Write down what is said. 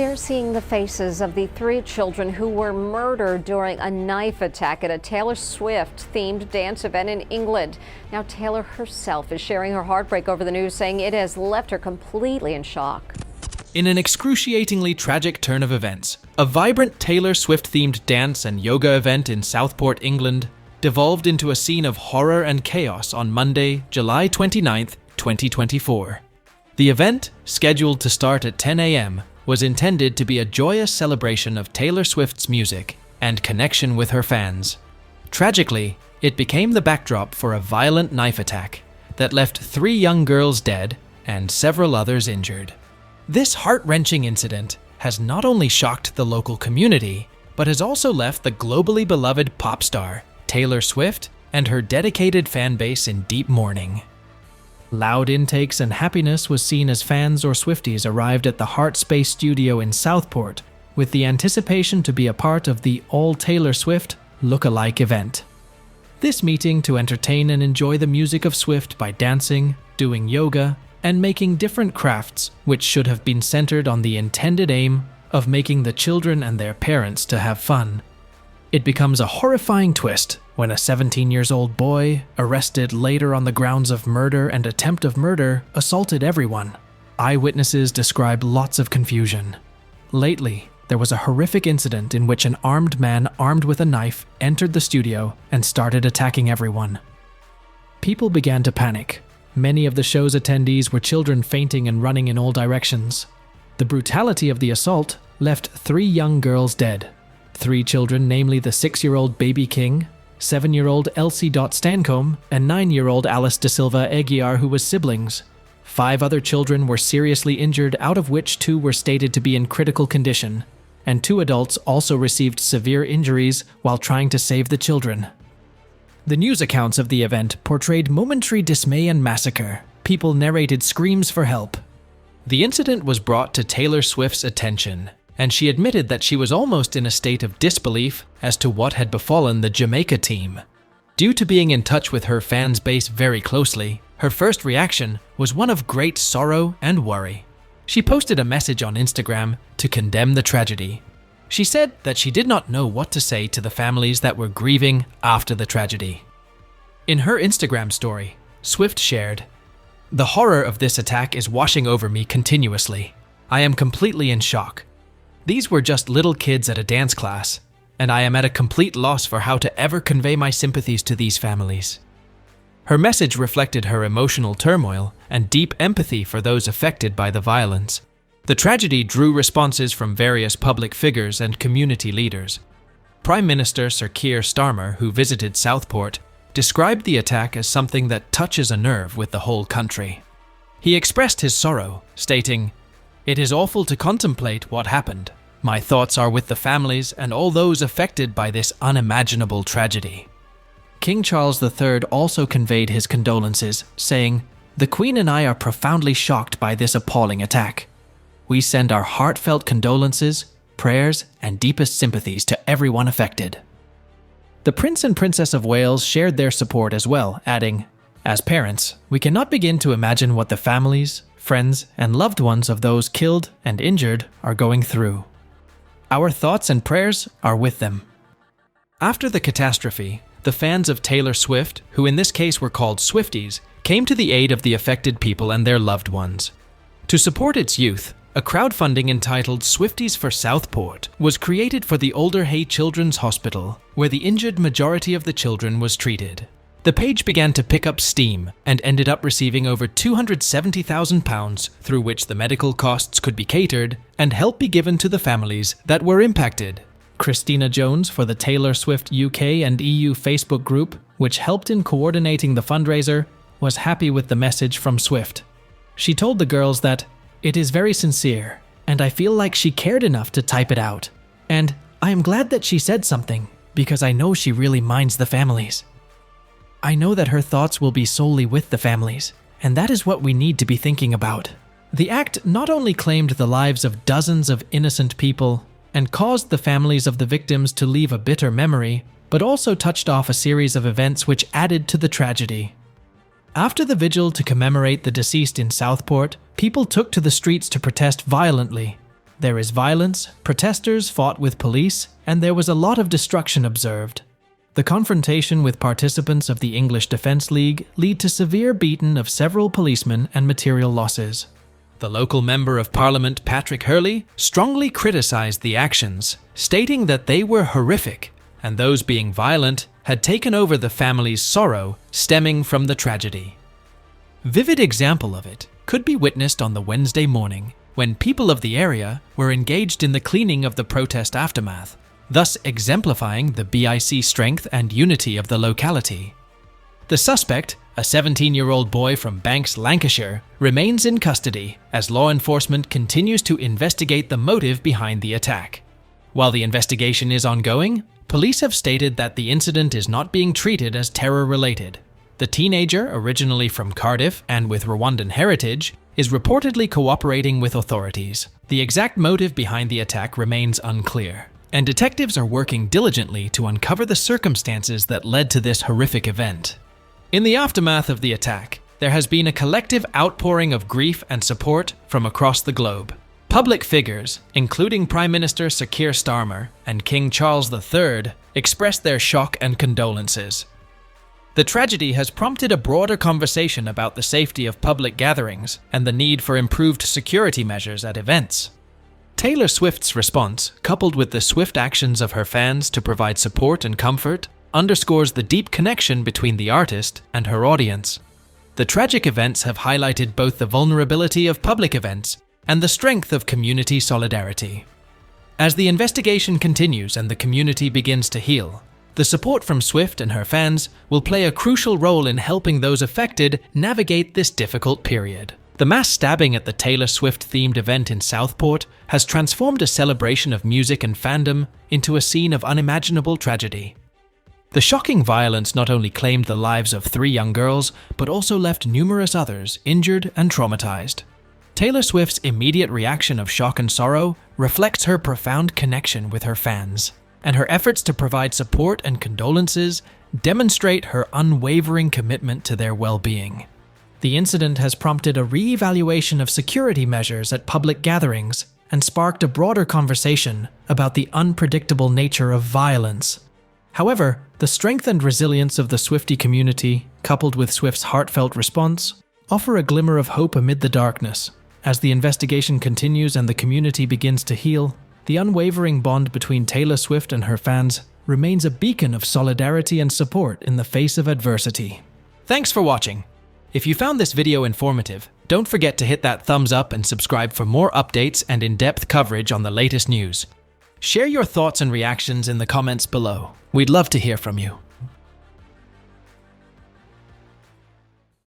We're seeing the faces of the 3 children who were murdered during a knife attack at a Taylor Swift-themed dance event in England. Now, Taylor herself is sharing her heartbreak over the news, saying it has left her completely in shock. In an excruciatingly tragic turn of events, a vibrant Taylor Swift-themed dance and yoga event in Southport, England, devolved into a scene of horror and chaos on Monday, July 29th, 2024. The event, scheduled to start at 10 a.m., was intended to be a joyous celebration of Taylor Swift's music and connection with her fans. Tragically, it became the backdrop for a violent knife attack that left 3 young girls dead and several others injured. This heart-wrenching incident has not only shocked the local community, but has also left the globally beloved pop star, Taylor Swift, and her dedicated fan base in deep mourning. Loud intakes and happiness was seen as fans or Swifties arrived at the Heart Space studio in Southport, with the anticipation to be a part of the All Taylor Swift look-alike event. This meeting to entertain and enjoy the music of Swift by dancing, doing yoga, and making different crafts, which should have been centered on the intended aim of making the children and their parents to have fun. It becomes a horrifying twist when a 17-year-old boy, arrested later on the grounds of murder and attempt of murder, assaulted everyone. Eyewitnesses describe lots of confusion. Lately, there was a horrific incident in which an armed man armed with a knife entered the studio and started attacking everyone. People began to panic. Many of the show's attendees were children fainting and running in all directions. The brutality of the assault left 3 young girls dead. 3 children, namely the 6-year-old Baby King, 7-year-old Elsie Stancombe, and 9-year-old Alice Da Silva Aguiar, who was siblings. 5 other children were seriously injured, out of which 2 were stated to be in critical condition, and 2 adults also received severe injuries while trying to save the children. The news accounts of the event portrayed momentary dismay and massacre. People narrated screams for help. The incident was brought to Taylor Swift's attention, and she admitted that she was almost in a state of disbelief as to what had befallen the Jamaica team. Due to being in touch with her fans base very closely, her first reaction was one of great sorrow and worry. She posted a message on Instagram to condemn the tragedy. She said that she did not know what to say to the families that were grieving after the tragedy. In her Instagram story, Swift shared, "The horror of this attack is washing over me continuously. I am completely in shock. These were just little kids at a dance class, and I am at a complete loss for how to ever convey my sympathies to these families." Her message reflected her emotional turmoil and deep empathy for those affected by the violence. The tragedy drew responses from various public figures and community leaders. Prime Minister Sir Keir Starmer, who visited Southport, described the attack as something that touches a nerve with the whole country. He expressed his sorrow, stating, "It is awful to contemplate what happened. My thoughts are with the families and all those affected by this unimaginable tragedy." King Charles III also conveyed his condolences, saying, "The Queen and I are profoundly shocked by this appalling attack. We send our heartfelt condolences, prayers, and deepest sympathies to everyone affected." The Prince and Princess of Wales shared their support as well, adding, "As parents, we cannot begin to imagine what the families, friends, and loved ones of those killed and injured are going through. Our thoughts and prayers are with them." After the catastrophe, the fans of Taylor Swift, who in this case were called Swifties, came to the aid of the affected people and their loved ones. To support its youth, a crowdfunding entitled Swifties for Southport was created for the Older Hay Children's Hospital, where the injured majority of the children was treated. The page began to pick up steam and ended up receiving over £270,000, through which the medical costs could be catered and help be given to the families that were impacted. Christina Jones for the Taylor Swift UK and EU Facebook group, which helped in coordinating the fundraiser, was happy with the message from Swift. She told the girls that, "It is very sincere, and I feel like she cared enough to type it out. And I am glad that she said something, because I know she really minds the families. I know that her thoughts will be solely with the families, and that is what we need to be thinking about." The act not only claimed the lives of dozens of innocent people and caused the families of the victims to leave a bitter memory, but also touched off a series of events which added to the tragedy. After the vigil to commemorate the deceased in Southport, people took to the streets to protest violently. There is violence, protesters fought with police, and there was a lot of destruction observed. The confrontation with participants of the English Defence League lead to severe beating of several policemen and material losses. The local Member of Parliament Patrick Hurley strongly criticised the actions, stating that they were horrific, and those being violent had taken over the family's sorrow stemming from the tragedy. Vivid example of it could be witnessed on the Wednesday morning, when people of the area were engaged in the cleaning of the protest aftermath, thus exemplifying the BIC strength and unity of the locality. The suspect, a 17-year-old boy from Banks, Lancashire, remains in custody as law enforcement continues to investigate the motive behind the attack. While the investigation is ongoing, police have stated that the incident is not being treated as terror-related. The teenager, originally from Cardiff and with Rwandan heritage, is reportedly cooperating with authorities. The exact motive behind the attack remains unclear, and detectives are working diligently to uncover the circumstances that led to this horrific event. In the aftermath of the attack, there has been a collective outpouring of grief and support from across the globe. Public figures, including Prime Minister Sir Keir Starmer and King Charles III, expressed their shock and condolences. The tragedy has prompted a broader conversation about the safety of public gatherings and the need for improved security measures at events. Taylor Swift's response, coupled with the swift actions of her fans to provide support and comfort, underscores the deep connection between the artist and her audience. The tragic events have highlighted both the vulnerability of public events and the strength of community solidarity. As the investigation continues and the community begins to heal, the support from Swift and her fans will play a crucial role in helping those affected navigate this difficult period. The mass stabbing at the Taylor Swift-themed event in Southport has transformed a celebration of music and fandom into a scene of unimaginable tragedy. The shocking violence not only claimed the lives of 3 young girls, but also left numerous others injured and traumatized. Taylor Swift's immediate reaction of shock and sorrow reflects her profound connection with her fans, and her efforts to provide support and condolences demonstrate her unwavering commitment to their well-being. The incident has prompted a re-evaluation of security measures at public gatherings and sparked a broader conversation about the unpredictable nature of violence. However, the strength and resilience of the Swiftie community, coupled with Swift's heartfelt response, offer a glimmer of hope amid the darkness. As the investigation continues and the community begins to heal, the unwavering bond between Taylor Swift and her fans remains a beacon of solidarity and support in the face of adversity. Thanks for watching. If you found this video informative, don't forget to hit that thumbs up and subscribe for more updates and in-depth coverage on the latest news. Share your thoughts and reactions in the comments below. We'd love to hear from you.